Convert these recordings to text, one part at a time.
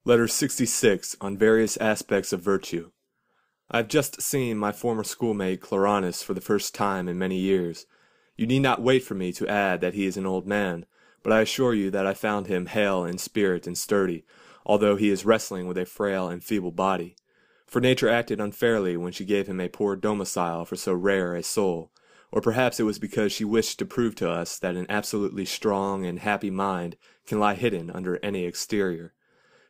Letter 66 on various aspects of virtue. I have just seen my former schoolmate Cloranus for the first time in many years. You need not wait for me to add that he is an old man, but I assure you that I found him hale in spirit and sturdy, although he is wrestling with a frail and feeble body. For nature acted unfairly when she gave him a poor domicile for so rare a soul, or perhaps it was because she wished to prove to us that an absolutely strong and happy mind can lie hidden under any exterior.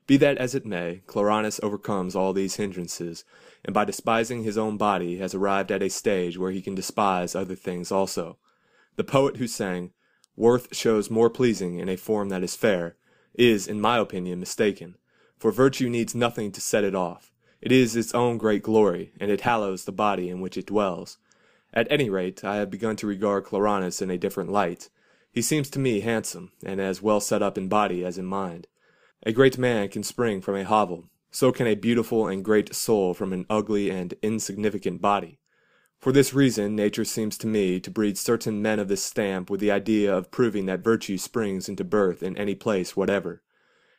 Be that as it may, Cloranus overcomes all these hindrances, and by despising his own body has arrived at a stage where he can despise other things also. The poet who sang, "Worth shows more pleasing in a form that is fair," is, in my opinion, mistaken, for virtue needs nothing to set it off. It is its own great glory, and it hallows the body in which it dwells. At any rate, I have begun to regard Cloranus in a different light. He seems to me handsome, and as well set up in body as in mind. A great man can spring from a hovel, so can a beautiful and great soul from an ugly and insignificant body. For this reason, nature seems to me to breed certain men of this stamp with the idea of proving that virtue springs into birth in any place whatever.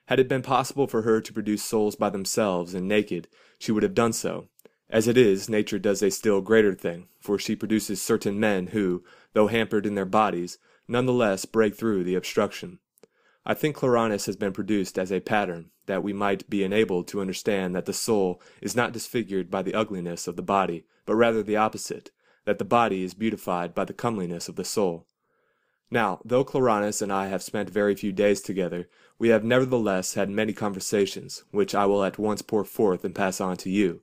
Had it been possible for her to produce souls by themselves and naked, she would have done so. As it is, nature does a still greater thing, for she produces certain men who, though hampered in their bodies, none the less break through the obstruction. I think Cloranus has been produced as a pattern, that we might be enabled to understand that the soul is not disfigured by the ugliness of the body, but rather the opposite, that the body is beautified by the comeliness of the soul. Now, though Cloranus and I have spent very few days together, we have nevertheless had many conversations, which I will at once pour forth and pass on to you.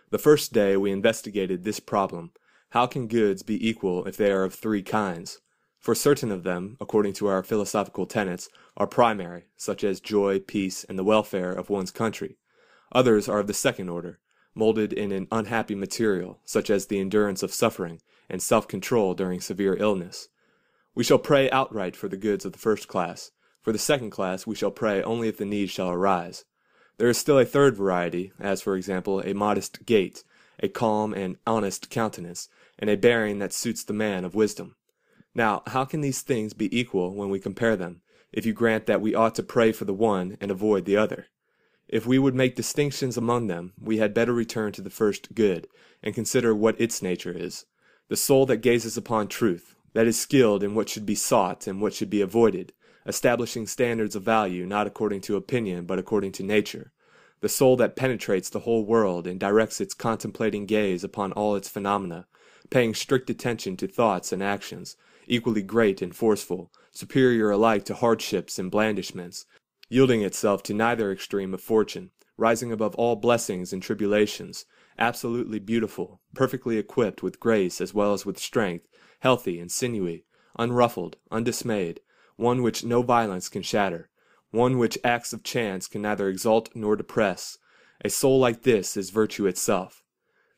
The first day we investigated this problem: how can goods be equal if they are of three kinds? For certain of them, according to our philosophical tenets, are primary, such as joy, peace, and the welfare of one's country. Others are of the second order, molded in an unhappy material, such as the endurance of suffering, and self-control during severe illness. We shall pray outright for the goods of the first class. For the second class we shall pray only if the need shall arise. There is still a third variety, as for example a modest gait, a calm and honest countenance, and a bearing that suits the man of wisdom. Now, how can these things be equal when we compare them, if you grant that we ought to pray for the one and avoid the other? If we would make distinctions among them, we had better return to the first good, and consider what its nature is. The soul that gazes upon truth, that is skilled in what should be sought and what should be avoided, establishing standards of value not according to opinion but according to nature. The soul that penetrates the whole world and directs its contemplating gaze upon all its phenomena, paying strict attention to thoughts and actions, equally great and forceful, superior alike to hardships and blandishments, yielding itself to neither extreme of fortune, rising above all blessings and tribulations, absolutely beautiful, perfectly equipped with grace as well as with strength, healthy and sinewy, unruffled, undismayed, one which no violence can shatter, one which acts of chance can neither exalt nor depress. A soul like this is virtue itself.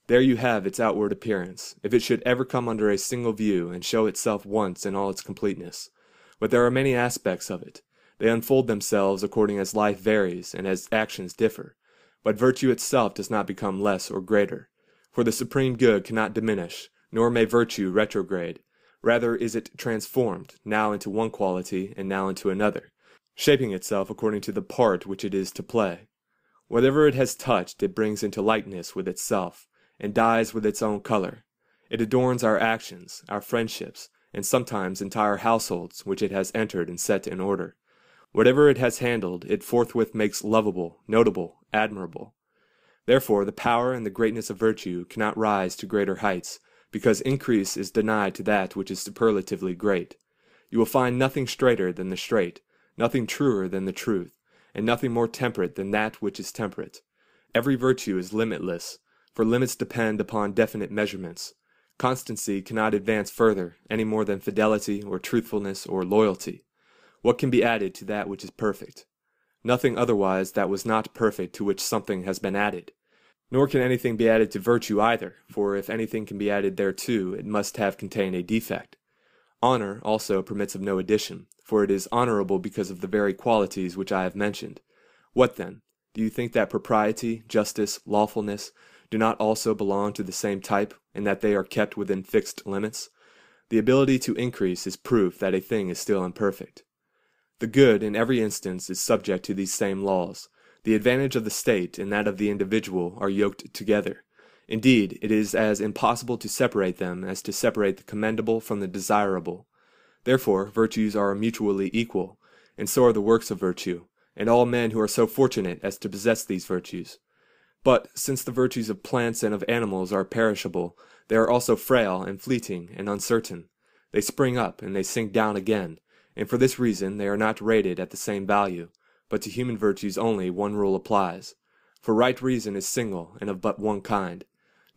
There you have its outward appearance, if it should ever come under a single view and show itself once in all its completeness. But there are many aspects of it. They unfold themselves according as life varies and as actions differ. But virtue itself does not become less or greater. For the supreme good cannot diminish, nor may virtue retrograde. Rather is it transformed, now into one quality and now into another, shaping itself according to the part which it is to play. Whatever it has touched it brings into likeness with itself, and dyes with its own color. It adorns our actions, our friendships, and sometimes entire households which it has entered and set in order. Whatever it has handled, it forthwith makes lovable, notable, admirable. Therefore the power and the greatness of virtue cannot rise to greater heights, because increase is denied to that which is superlatively great. You will find nothing straighter than the straight, nothing truer than the truth, and nothing more temperate than that which is temperate. Every virtue is limitless, for limits depend upon definite measurements. Constancy cannot advance further, any more than fidelity or truthfulness or loyalty. What can be added to that which is perfect? Nothing otherwise that was not perfect to which something has been added. Nor can anything be added to virtue either, for if anything can be added thereto, it must have contained a defect. Honor also permits of no addition, for it is honorable because of the very qualities which I have mentioned. What then? Do you think that propriety, justice, lawfulness do not also belong to the same type, and that they are kept within fixed limits? The ability to increase is proof that a thing is still imperfect. The good in every instance is subject to these same laws. The advantage of the state and that of the individual are yoked together. Indeed, it is as impossible to separate them as to separate the commendable from the desirable. Therefore, virtues are mutually equal, and so are the works of virtue, and all men who are so fortunate as to possess these virtues. But, since the virtues of plants and of animals are perishable, they are also frail and fleeting and uncertain. They spring up and they sink down again, and for this reason they are not rated at the same value, but to human virtues only one rule applies. For right reason is single and of but one kind.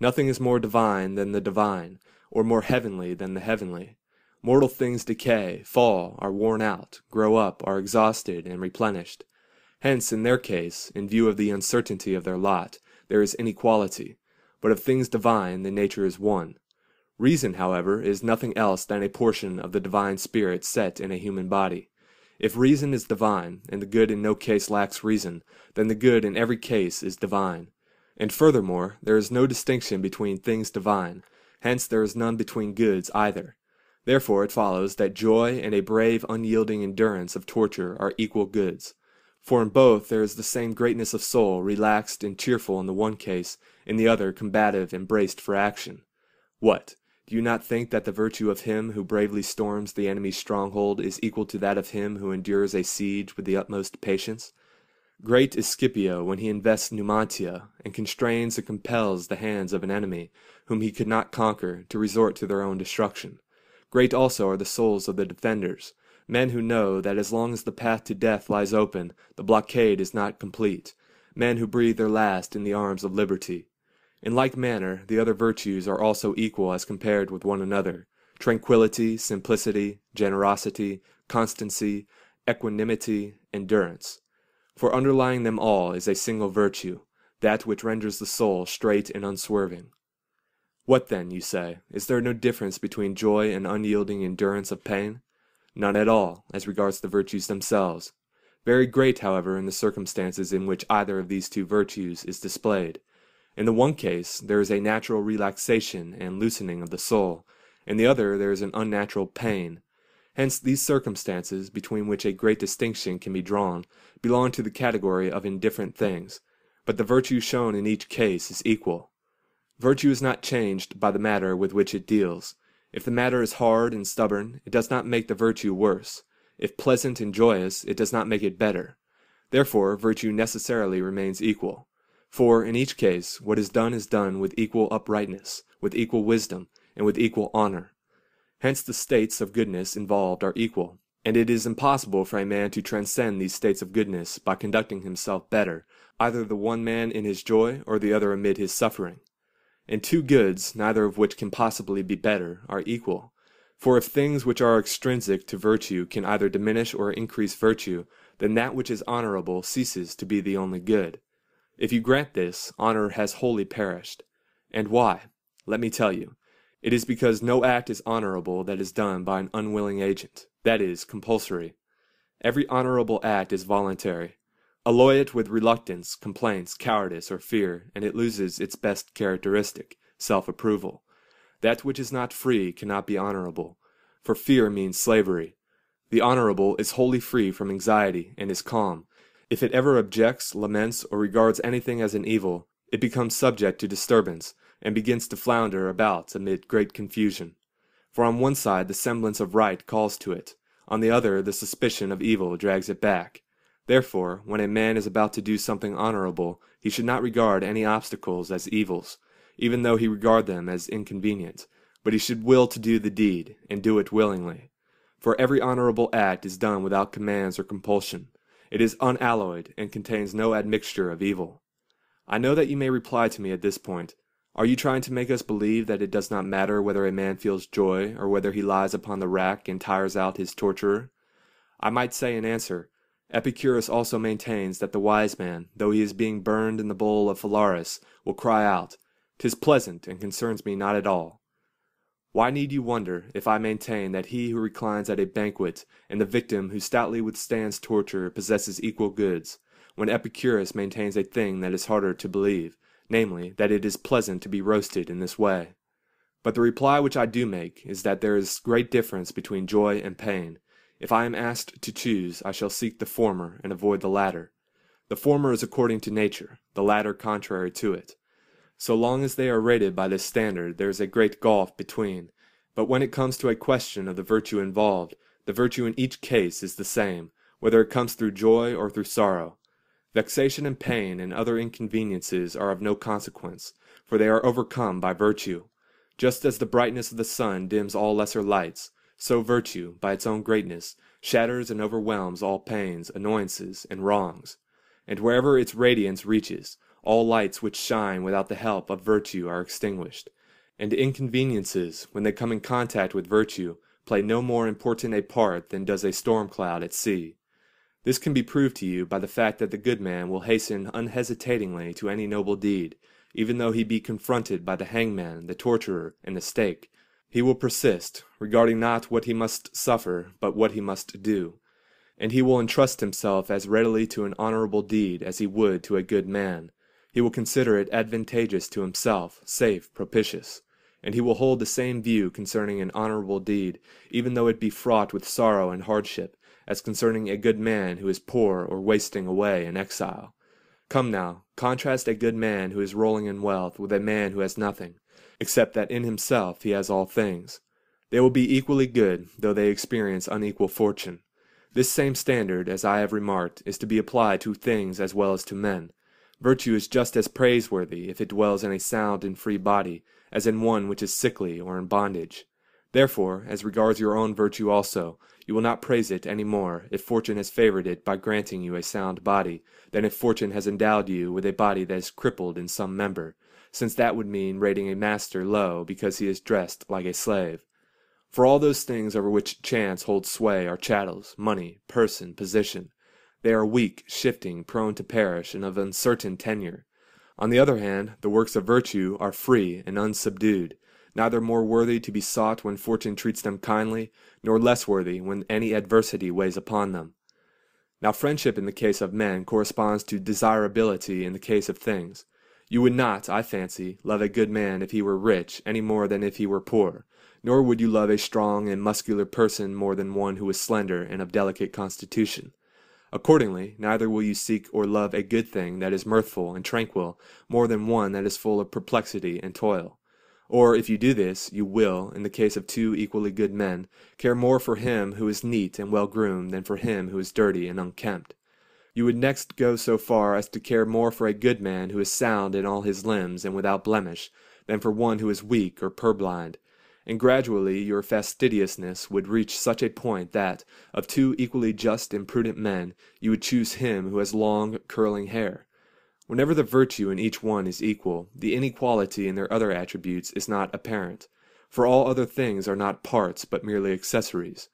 Nothing is more divine than the divine, or more heavenly than the heavenly. Mortal things decay, fall, are worn out, grow up, are exhausted, and replenished. Hence, in their case, in view of the uncertainty of their lot, there is inequality, but of things divine the nature is one. Reason, however, is nothing else than a portion of the divine spirit set in a human body. If reason is divine, and the good in no case lacks reason, then the good in every case is divine. And furthermore, there is no distinction between things divine, hence there is none between goods either. Therefore it follows that joy and a brave unyielding endurance of torture are equal goods. For in both there is the same greatness of soul, relaxed and cheerful in the one case, in the other combative and braced for action. What? Do you not think that the virtue of him who bravely storms the enemy's stronghold is equal to that of him who endures a siege with the utmost patience? Great is Scipio when he invests Numantia, and constrains and compels the hands of an enemy, whom he could not conquer, to resort to their own destruction. Great also are the souls of the defenders, men who know that as long as the path to death lies open, the blockade is not complete, men who breathe their last in the arms of liberty. In like manner, the other virtues are also equal as compared with one another: tranquillity, simplicity, generosity, constancy, equanimity, endurance. For underlying them all is a single virtue, that which renders the soul straight and unswerving. What then, you say, is there no difference between joy and unyielding endurance of pain? None at all, as regards the virtues themselves. Very great, however, in the circumstances in which either of these two virtues is displayed. In the one case, there is a natural relaxation and loosening of the soul; in the other there is an unnatural pain. Hence these circumstances, between which a great distinction can be drawn, belong to the category of indifferent things, but the virtue shown in each case is equal. Virtue is not changed by the matter with which it deals. If the matter is hard and stubborn, it does not make the virtue worse; if pleasant and joyous, it does not make it better. Therefore virtue necessarily remains equal. For, in each case, what is done with equal uprightness, with equal wisdom, and with equal honor. Hence the states of goodness involved are equal, and it is impossible for a man to transcend these states of goodness by conducting himself better, either the one man in his joy or the other amid his suffering. And two goods, neither of which can possibly be better, are equal. For if things which are extrinsic to virtue can either diminish or increase virtue, then that which is honorable ceases to be the only good. If you grant this, honor has wholly perished. And why? Let me tell you. It is because no act is honorable that is done by an unwilling agent, that is, compulsory. Every honorable act is voluntary. Alloy it with reluctance, complaints, cowardice, or fear, and it loses its best characteristic, self-approval. That which is not free cannot be honorable, for fear means slavery. The honorable is wholly free from anxiety and is calm. If it ever objects, laments, or regards anything as an evil, it becomes subject to disturbance, and begins to flounder about amid great confusion. For on one side the semblance of right calls to it, on the other the suspicion of evil drags it back. Therefore, when a man is about to do something honorable, he should not regard any obstacles as evils, even though he regard them as inconvenient, but he should will to do the deed, and do it willingly. For every honorable act is done without commands or compulsion. It is unalloyed, and contains no admixture of evil. I know that you may reply to me at this point, "Are you trying to make us believe that it does not matter whether a man feels joy, or whether he lies upon the rack and tires out his torturer?" I might say in answer, Epicurus also maintains that the wise man, though he is being burned in the bowl of Phalaris, will cry out, "'Tis pleasant, and concerns me not at all." Why need you wonder if I maintain that he who reclines at a banquet and the victim who stoutly withstands torture possesses equal goods, when Epicurus maintains a thing that is harder to believe, namely, that it is pleasant to be roasted in this way? But the reply which I do make is that there is great difference between joy and pain. If I am asked to choose, I shall seek the former and avoid the latter. The former is according to nature, the latter contrary to it. So long as they are rated by this standard, there is a great gulf between, but when it comes to a question of the virtue involved, the virtue in each case is the same, whether it comes through joy or through sorrow. Vexation and pain and other inconveniences are of no consequence, for they are overcome by virtue. Just as the brightness of the sun dims all lesser lights, so virtue, by its own greatness, shatters and overwhelms all pains, annoyances, and wrongs. And wherever its radiance reaches, all lights which shine without the help of virtue are extinguished, and inconveniences, when they come in contact with virtue, play no more important a part than does a storm cloud at sea. This can be proved to you by the fact that the good man will hasten unhesitatingly to any noble deed, even though he be confronted by the hangman, the torturer, and the stake. He will persist, regarding not what he must suffer, but what he must do. And he will entrust himself as readily to an honorable deed as he would to a good man. He will consider it advantageous to himself, safe, propitious. And he will hold the same view concerning an honorable deed, even though it be fraught with sorrow and hardship, as concerning a good man who is poor or wasting away in exile. Come now, contrast a good man who is rolling in wealth with a man who has nothing, except that in himself he has all things. They will be equally good, though they experience unequal fortune. This same standard, as I have remarked, is to be applied to things as well as to men. Virtue is just as praiseworthy if it dwells in a sound and free body, as in one which is sickly or in bondage. Therefore, as regards your own virtue also, you will not praise it any more if fortune has favored it by granting you a sound body, than if fortune has endowed you with a body that is crippled in some member, since that would mean rating a master low because he is dressed like a slave. For all those things over which chance holds sway are chattels, money, person, position. They are weak, shifting, prone to perish, and of uncertain tenure. On the other hand, the works of virtue are free and unsubdued, neither more worthy to be sought when fortune treats them kindly, nor less worthy when any adversity weighs upon them. Now friendship in the case of men corresponds to desirability in the case of things. You would not, I fancy, love a good man if he were rich any more than if he were poor, nor would you love a strong and muscular person more than one who is slender and of delicate constitution. Accordingly, neither will you seek or love a good thing that is mirthful and tranquil more than one that is full of perplexity and toil. Or, if you do this, you will, in the case of two equally good men, care more for him who is neat and well-groomed than for him who is dirty and unkempt. You would next go so far as to care more for a good man who is sound in all his limbs and without blemish, than for one who is weak or purblind. And gradually your fastidiousness would reach such a point that, of two equally just and prudent men, you would choose him who has long, curling hair. Whenever the virtue in each one is equal, the inequality in their other attributes is not apparent, for all other things are not parts but merely accessories.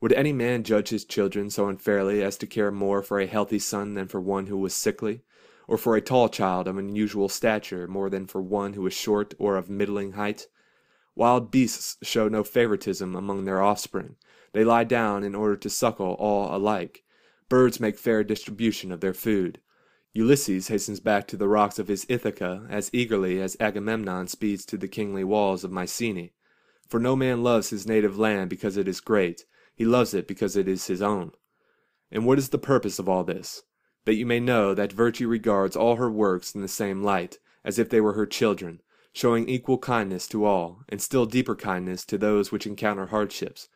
Would any man judge his children so unfairly as to care more for a healthy son than for one who was sickly, or for a tall child of unusual stature more than for one who was short or of middling height? Wild beasts show no favoritism among their offspring. They lie down in order to suckle all alike. Birds make fair distribution of their food. Ulysses hastens back to the rocks of his Ithaca as eagerly as Agamemnon speeds to the kingly walls of Mycenae. For no man loves his native land because it is great. He loves it because it is his own. And what is the purpose of all this? That you may know that virtue regards all her works in the same light, as if they were her children, showing equal kindness to all, and still deeper kindness to those which encounter hardships.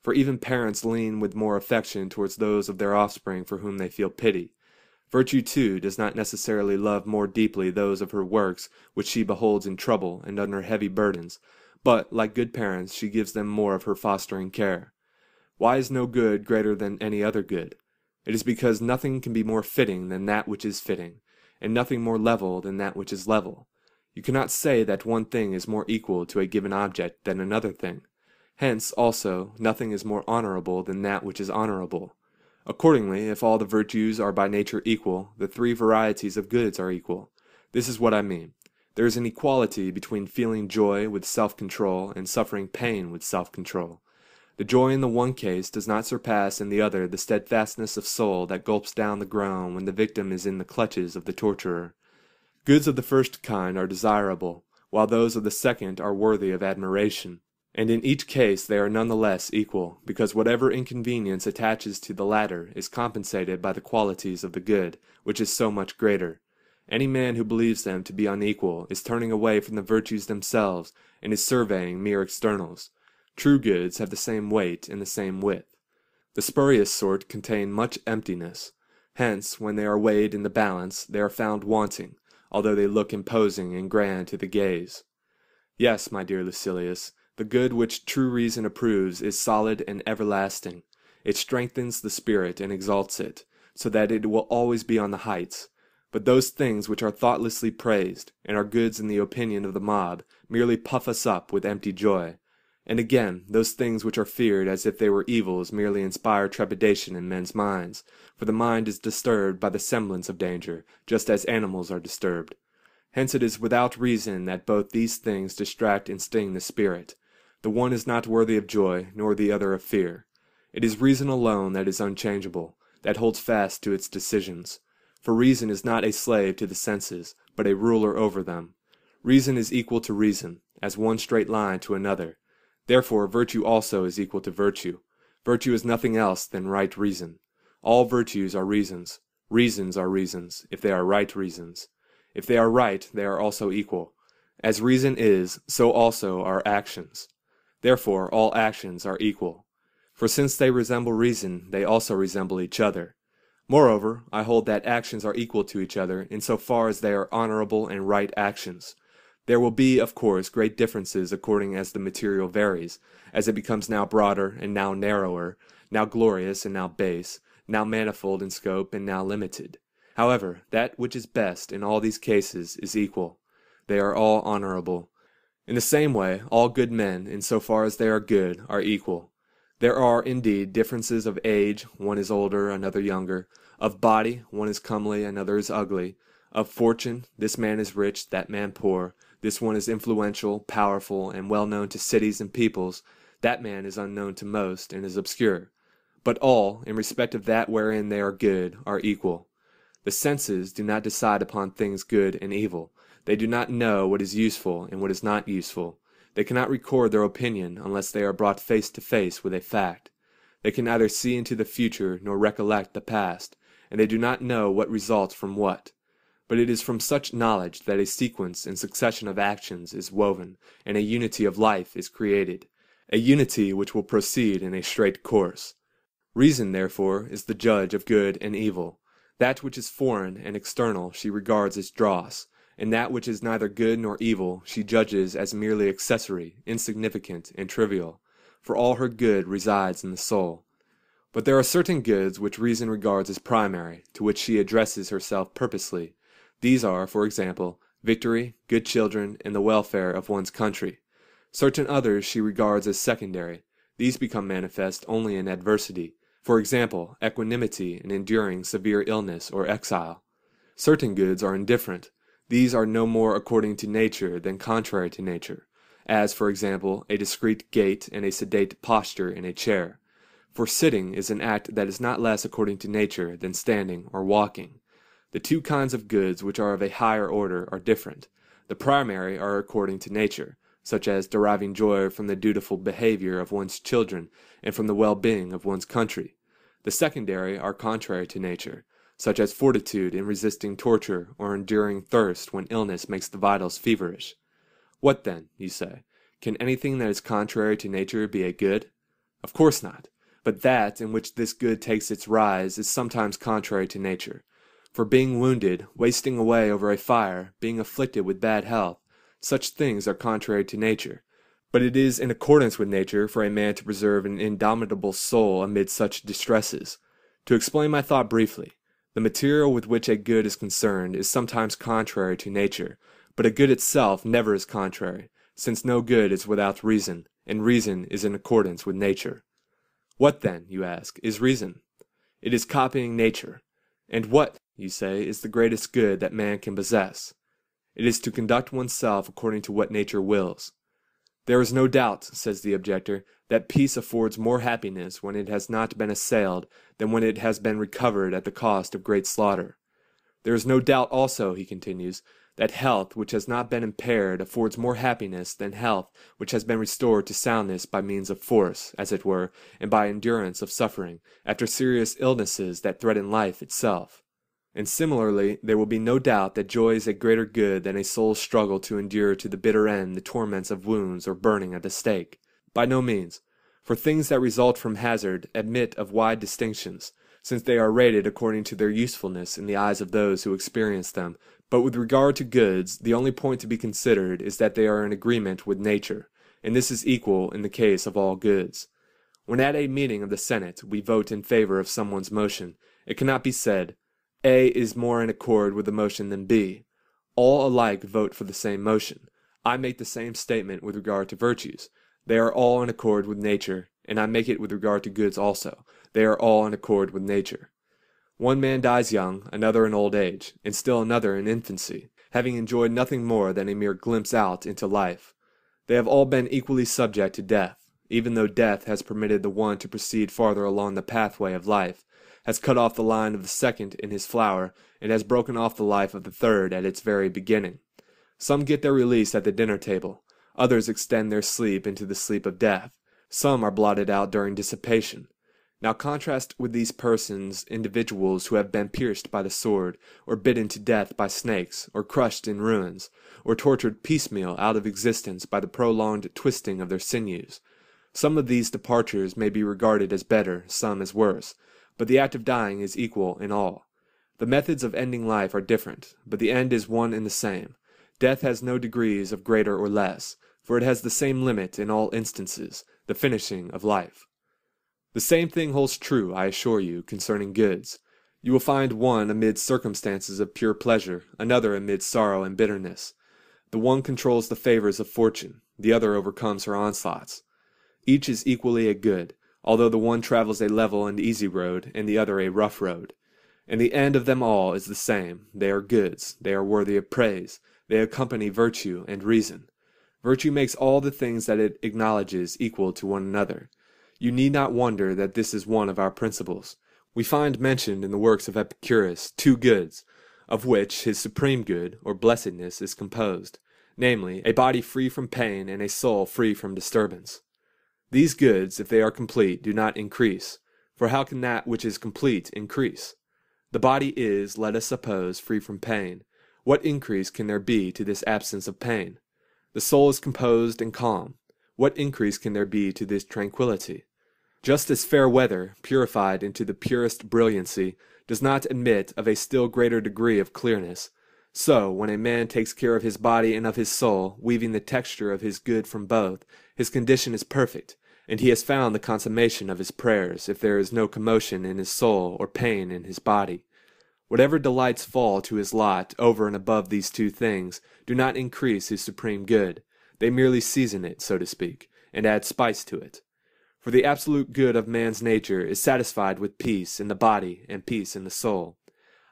For even parents lean with more affection towards those of their offspring for whom they feel pity. Virtue, too, does not necessarily love more deeply those of her works which she beholds in trouble and under heavy burdens, but, like good parents, she gives them more of her fostering care. Why is no good greater than any other good? It is because nothing can be more fitting than that which is fitting, and nothing more level than that which is level. You cannot say that one thing is more equal to a given object than another thing. Hence, also, nothing is more honorable than that which is honorable. Accordingly, if all the virtues are by nature equal, the three varieties of goods are equal. This is what I mean. There is an equality between feeling joy with self-control and suffering pain with self-control. The joy in the one case does not surpass in the other the steadfastness of soul that gulps down the groan when the victim is in the clutches of the torturer. Goods of the first kind are desirable, while those of the second are worthy of admiration. And in each case they are none the less equal, because whatever inconvenience attaches to the latter is compensated by the qualities of the good, which is so much greater. Any man who believes them to be unequal is turning away from the virtues themselves, and is surveying mere externals. True goods have the same weight and the same width. The spurious sort contain much emptiness. Hence, when they are weighed in the balance, they are found wanting, although they look imposing and grand to the gaze. Yes, my dear Lucilius, the good which true reason approves is solid and everlasting. It strengthens the spirit and exalts it, so that it will always be on the heights. But those things which are thoughtlessly praised, and are goods in the opinion of the mob, merely puff us up with empty joy. And again, those things which are feared as if they were evils merely inspire trepidation in men's minds, for the mind is disturbed by the semblance of danger, just as animals are disturbed. Hence it is without reason that both these things distract and sting the spirit. The one is not worthy of joy, nor the other of fear. It is reason alone that is unchangeable, that holds fast to its decisions. For reason is not a slave to the senses, but a ruler over them. Reason is equal to reason, as one straight line to another. Therefore virtue also is equal to virtue. Virtue is nothing else than right reason. All virtues are reasons. Reasons are reasons, if they are right reasons. If they are right, they are also equal. As reason is, so also are actions. Therefore all actions are equal. For since they resemble reason, they also resemble each other. Moreover, I hold that actions are equal to each other in so far as they are honorable and right actions. There will be, of course, great differences according as the material varies, as it becomes now broader and now narrower, now glorious and now base, now manifold in scope and now limited. However, that which is best in all these cases is equal. They are all honorable. In the same way, all good men, in so far as they are good, are equal. There are, indeed, differences of age, one is older, another younger, of body, one is comely, another is ugly, of fortune, this man is rich, that man poor, this one is influential, powerful, and well known to cities and peoples, that man is unknown to most, and is obscure. But all, in respect of that wherein they are good, are equal. The senses do not decide upon things good and evil. They do not know what is useful and what is not useful. They cannot record their opinion unless they are brought face to face with a fact. They can neither see into the future nor recollect the past, and they do not know what results from what. But it is from such knowledge that a sequence and succession of actions is woven, and a unity of life is created, a unity which will proceed in a straight course. Reason, therefore, is the judge of good and evil. That which is foreign and external she regards as dross, and that which is neither good nor evil she judges as merely accessory, insignificant, and trivial, for all her good resides in the soul. But there are certain goods which reason regards as primary, to which she addresses herself purposely. These are, for example, victory, good children, and the welfare of one's country. Certain others she regards as secondary. These become manifest only in adversity. For example, equanimity in enduring severe illness or exile. Certain goods are indifferent. These are no more according to nature than contrary to nature, as, for example, a discreet gait and a sedate posture in a chair. For sitting is an act that is not less according to nature than standing or walking. The two kinds of goods which are of a higher order are different. The primary are according to nature, such as deriving joy from the dutiful behavior of one's children and from the well-being of one's country. The secondary are contrary to nature, such as fortitude in resisting torture or enduring thirst when illness makes the vitals feverish. What then, you say, can anything that is contrary to nature be a good? Of course not, but that in which this good takes its rise is sometimes contrary to nature. For being wounded, wasting away over a fire, being afflicted with bad health, such things are contrary to nature. But it is in accordance with nature for a man to preserve an indomitable soul amid such distresses. To explain my thought briefly, the material with which a good is concerned is sometimes contrary to nature, but a good itself never is contrary, since no good is without reason, and reason is in accordance with nature. What then, you ask, is reason? It is copying nature. And what, you say, is the greatest good that man can possess? It is to conduct oneself according to what nature wills. There is no doubt, says the objector, that peace affords more happiness when it has not been assailed than when it has been recovered at the cost of great slaughter. There is no doubt also, he continues, that health which has not been impaired affords more happiness than health which has been restored to soundness by means of force, as it were, and by endurance of suffering, after serious illnesses that threaten life itself. And similarly, there will be no doubt that joy is a greater good than a soul's struggle to endure to the bitter end the torments of wounds or burning at the stake. By no means, for things that result from hazard admit of wide distinctions, since they are rated according to their usefulness in the eyes of those who experience them. But with regard to goods, the only point to be considered is that they are in agreement with nature, and this is equal in the case of all goods. When at a meeting of the Senate we vote in favor of someone's motion, it cannot be said, A is more in accord with the motion than B. All alike vote for the same motion. I make the same statement with regard to virtues. They are all in accord with nature, and I make it with regard to goods also. They are all in accord with nature. One man dies young, another in old age, and still another in infancy, having enjoyed nothing more than a mere glimpse out into life. They have all been equally subject to death, even though death has permitted the one to proceed farther along the pathway of life, has cut off the line of the second in his flower, and has broken off the life of the third at its very beginning. Some get their release at the dinner table, others extend their sleep into the sleep of death, some are blotted out during dissipation. Now contrast with these persons individuals who have been pierced by the sword, or bitten to death by snakes, or crushed in ruins, or tortured piecemeal out of existence by the prolonged twisting of their sinews. Some of these departures may be regarded as better, some as worse, but the act of dying is equal in all. The methods of ending life are different, but the end is one and the same. Death has no degrees of greater or less, for it has the same limit in all instances, the finishing of life. The same thing holds true, I assure you, concerning goods. You will find one amid circumstances of pure pleasure, another amid sorrow and bitterness. The one controls the favors of fortune, the other overcomes her onslaughts. Each is equally a good, although the one travels a level and easy road, and the other a rough road. And the end of them all is the same. They are goods, they are worthy of praise, they accompany virtue and reason. Virtue makes all the things that it acknowledges equal to one another. You need not wonder that this is one of our principles. We find mentioned in the works of Epicurus 2 goods, of which his supreme good, or blessedness, is composed, namely, a body free from pain and a soul free from disturbance. These goods, if they are complete, do not increase, for how can that which is complete increase? The body is, let us suppose, free from pain. What increase can there be to this absence of pain? The soul is composed and calm. What increase can there be to this tranquillity? Just as fair weather, purified into the purest brilliancy, does not admit of a still greater degree of clearness, so, when a man takes care of his body and of his soul, weaving the texture of his good from both, his condition is perfect, and he has found the consummation of his prayers, if there is no commotion in his soul or pain in his body. Whatever delights fall to his lot over and above these 2 things do not increase his supreme good. They merely season it, so to speak, and add spice to it. For the absolute good of man's nature is satisfied with peace in the body and peace in the soul.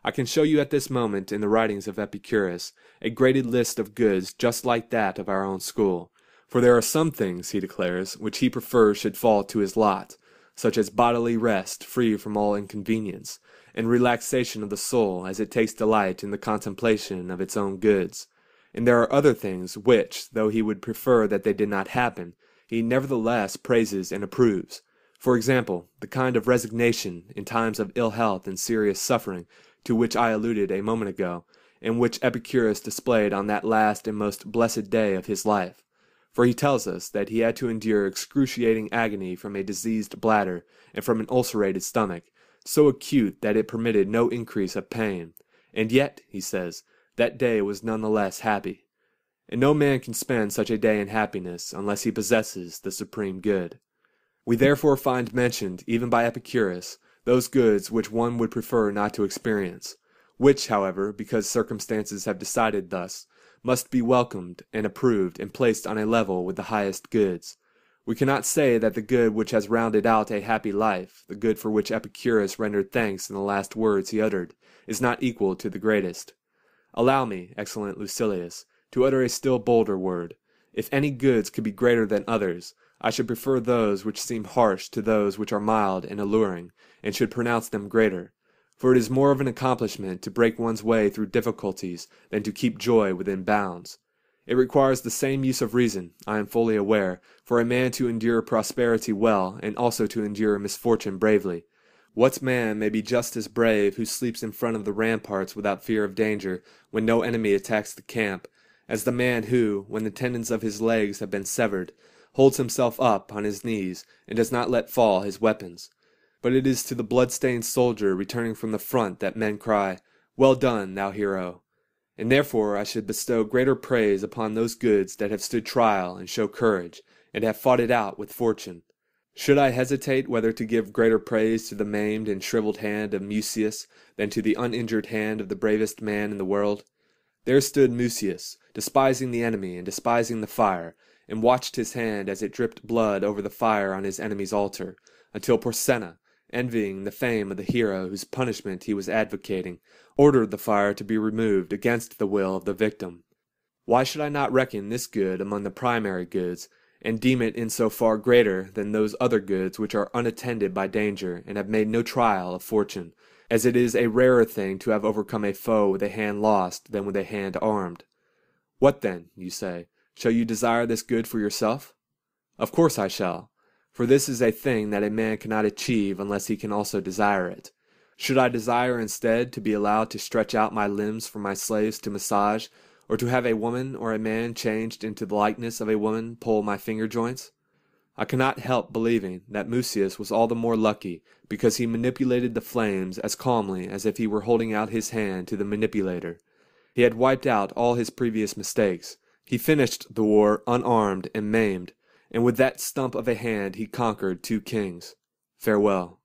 I can show you at this moment in the writings of Epicurus a graded list of goods just like that of our own school, for there are some things, he declares, which he prefers should fall to his lot, such as bodily rest free from all inconvenience, and relaxation of the soul as it takes delight in the contemplation of its own goods. And there are other things which, though he would prefer that they did not happen, he nevertheless praises and approves. For example, the kind of resignation in times of ill health and serious suffering, to which I alluded a moment ago, and which Epicurus displayed on that last and most blessed day of his life. For he tells us that he had to endure excruciating agony from a diseased bladder and from an ulcerated stomach, so acute that it permitted no increase of pain. And yet, he says, that day was none the less happy. And no man can spend such a day in happiness unless he possesses the supreme good. We therefore find mentioned, even by Epicurus, those goods which one would prefer not to experience, which, however, because circumstances have decided thus, must be welcomed and approved and placed on a level with the highest goods. We cannot say that the good which has rounded out a happy life, the good for which Epicurus rendered thanks in the last words he uttered, is not equal to the greatest. Allow me, excellent Lucilius, to utter a still bolder word. If any goods could be greater than others, I should prefer those which seem harsh to those which are mild and alluring, and should pronounce them greater. for it is more of an accomplishment to break one's way through difficulties than to keep joy within bounds. It requires the same use of reason, I am fully aware, for a man to endure prosperity well, and also to endure misfortune bravely. What man may be just as brave who sleeps in front of the ramparts without fear of danger, when no enemy attacks the camp, as the man who, when the tendons of his legs have been severed, holds himself up on his knees, and does not let fall his weapons? But it is to the blood-stained soldier returning from the front that men cry, "Well done, thou hero!" And therefore I should bestow greater praise upon those goods that have stood trial and show courage, and have fought it out with fortune. Should I hesitate whether to give greater praise to the maimed and shriveled hand of Musonius than to the uninjured hand of the bravest man in the world? There stood Musonius, despising the enemy and despising the fire, and watched his hand as it dripped blood over the fire on his enemy's altar, until Porsenna, envying the fame of the hero whose punishment he was advocating, ordered the fire to be removed against the will of the victim. Why should I not reckon this good among the primary goods, and deem it in so far greater than those other goods which are unattended by danger and have made no trial of fortune, as it is a rarer thing to have overcome a foe with a hand lost than with a hand armed? What then, you say, shall you desire this good for yourself? Of course I shall, for this is a thing that a man cannot achieve unless he can also desire it. Should I desire instead to be allowed to stretch out my limbs for my slaves to massage, or to have a woman or a man changed into the likeness of a woman pull my finger joints? I cannot help believing that Musonius was all the more lucky because he manipulated the flames as calmly as if he were holding out his hand to the manipulator. He had wiped out all his previous mistakes. He finished the war unarmed and maimed, and with that stump of a hand he conquered 2 kings. Farewell.